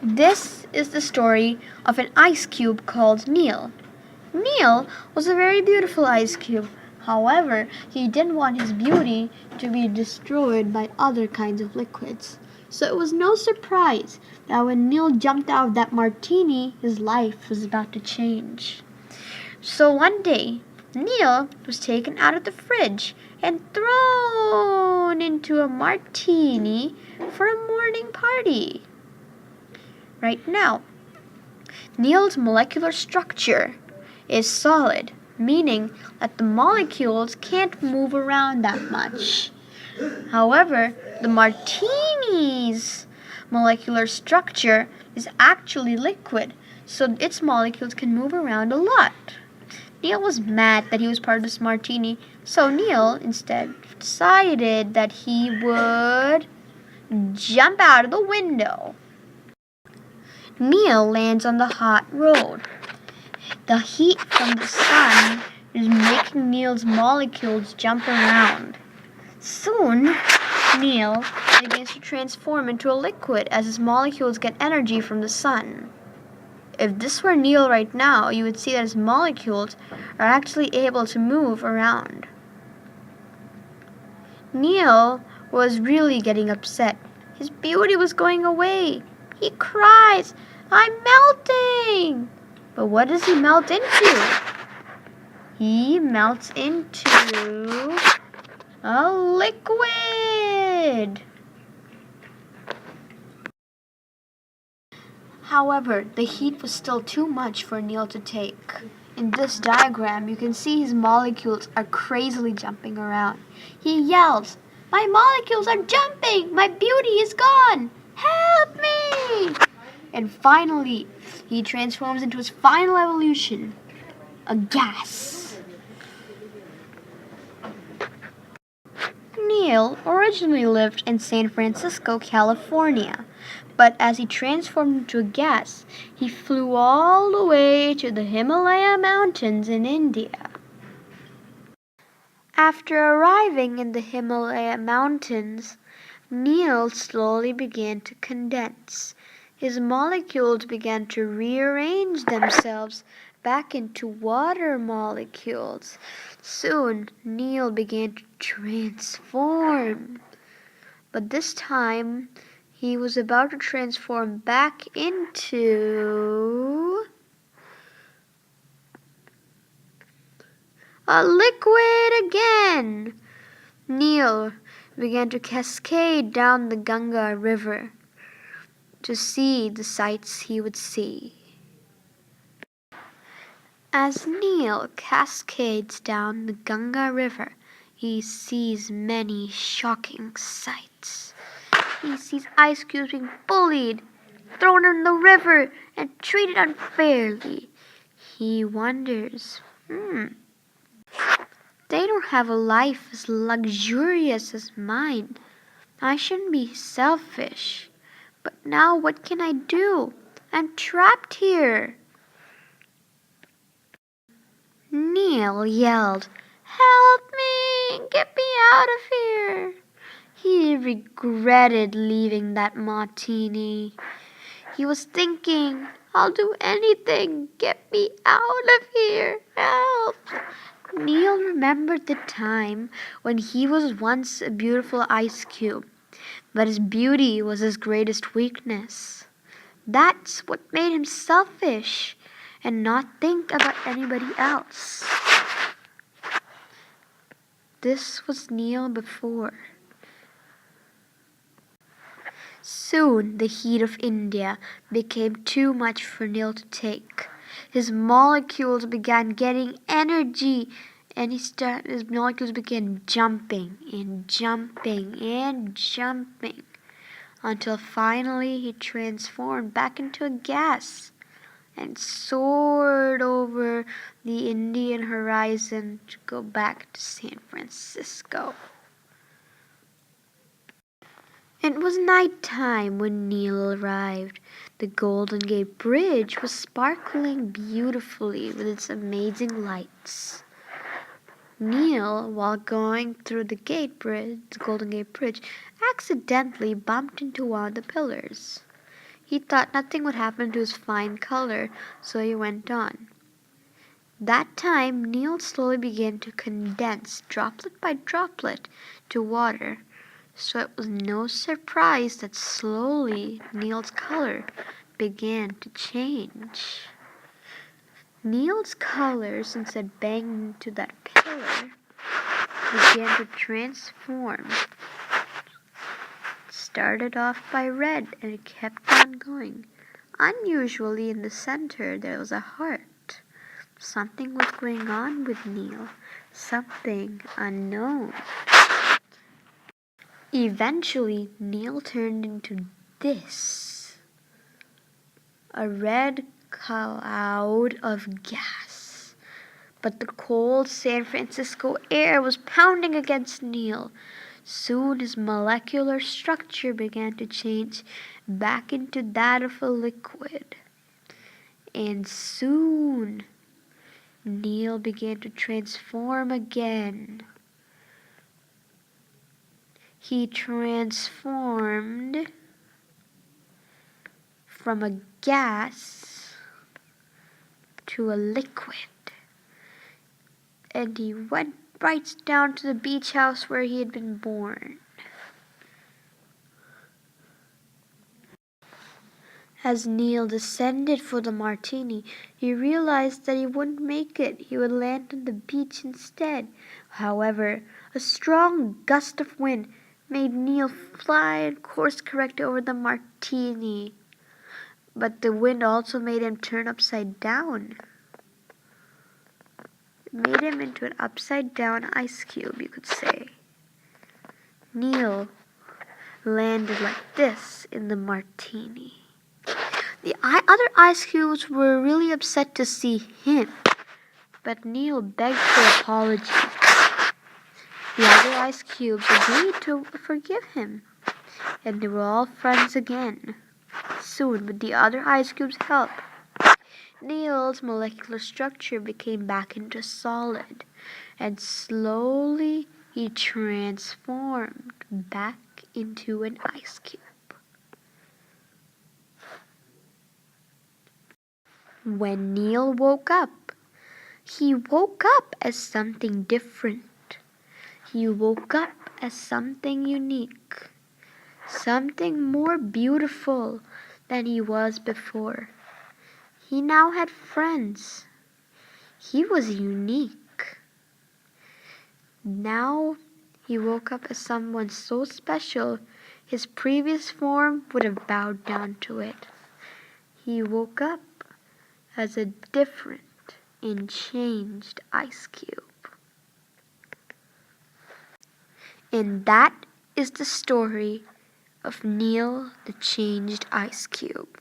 This is the story of an ice cube called Neil. Neil was a very beautiful ice cube. However, he didn't want his beauty to be destroyed by other kinds of liquids. So it was no surprise that when Neil jumped out of that martini, his life was about to change. So one day, Neil was taken out of the fridge and thrown into a martini for a morning party. Right now, Neil's molecular structure is solid, meaning that the molecules can't move around that much. However, the martini's molecular structure is actually liquid, so its molecules can move around a lot. Neil was mad that he was part of this martini, so Neil instead decided that he would jump out of the window. Neil lands on the hot road. The heat from the sun is making Neil's molecules jump around. Soon, Neil begins to transform into a liquid as his molecules get energy from the sun. If this were Neil right now, you would see that his molecules are actually able to move around. Neil was really getting upset. His beauty was going away. He cries, "I'm melting!" But what does he melt into? He melts into a liquid. However, the heat was still too much for Neil to take. In this diagram, you can see his molecules are crazily jumping around. He yells, "My molecules are jumping! My beauty is gone! Help me!" And finally, he transforms into his final evolution, a gas. Neil originally lived in San Francisco, California, but as he transformed into a gas, he flew all the way to the Himalaya mountains in India. After arriving in the Himalaya mountains, Neil slowly began to condense. His molecules began to rearrange themselves back into water molecules. Soon, Neil began to transform. But this time, he was about to transform back into a liquid again. Neil began to cascade down the Ganga River to see the sights he would see. As Neil cascades down the Ganga River, he sees many shocking sights. He sees ice cubes being bullied, thrown in the river, and treated unfairly. He wonders, they don't have a life as luxurious as mine. I shouldn't be selfish. But now what can I do? I'm trapped here. Neil yelled, "Help me! Get me out of here!" He regretted leaving that martini. He was thinking, "I'll do anything. Get me out of here. Help!" Neil remembered the time when he was once a beautiful ice cube, but his beauty was his greatest weakness. That's what made him selfish and not think about anybody else. This was Neil before. Soon the heat of India became too much for Neil to take. His molecules began getting energy, and his molecules began jumping and jumping and jumping until finally he transformed back into a gas and soared over the Indian horizon to go back to San Francisco. It was night time when Neil arrived. The Golden Gate Bridge was sparkling beautifully with its amazing lights. Neil, while going through the Golden Gate Bridge, accidentally bumped into one of the pillars. He thought nothing would happen to his fine color, so he went on. That time, Neil slowly began to condense, droplet by droplet, to water, so it was no surprise that slowly Neil's color began to change. Neil's color, since it banged into that pillar, began to transform. It started off by red and it kept on going. Unusually, in the center there was a heart. Something was going on with Neil, something unknown. Eventually, Neil turned into this, a red cloud of gas. But the cold San Francisco air was pounding against Neil. Soon his molecular structure began to change back into that of a liquid. And soon Neil began to transform again. He transformed from a gas to a liquid. And he went right down to the beach house where he had been born. As Neil descended for the martini, he realized that he wouldn't make it. He would land on the beach instead. However, a strong gust of wind made Neil fly and course correct over the martini. But the wind also made him turn upside down. It made him into an upside down ice cube, you could say. Neil landed like this in the martini. The other ice cubes were really upset to see him, but Neil begged for apologies. The other ice cubes agreed to forgive him, and they were all friends again. Soon, with the other ice cubes' help, Neil's molecular structure became back into solid, and slowly he transformed back into an ice cube. When Neil woke up, he woke up as something different. He woke up as something unique, something more beautiful than he was before. He now had friends. He was unique. Now he woke up as someone so special, his previous form would have bowed down to it. He woke up as a different and changed ice cube. And that is the story of Neil the Changed Ice Cube.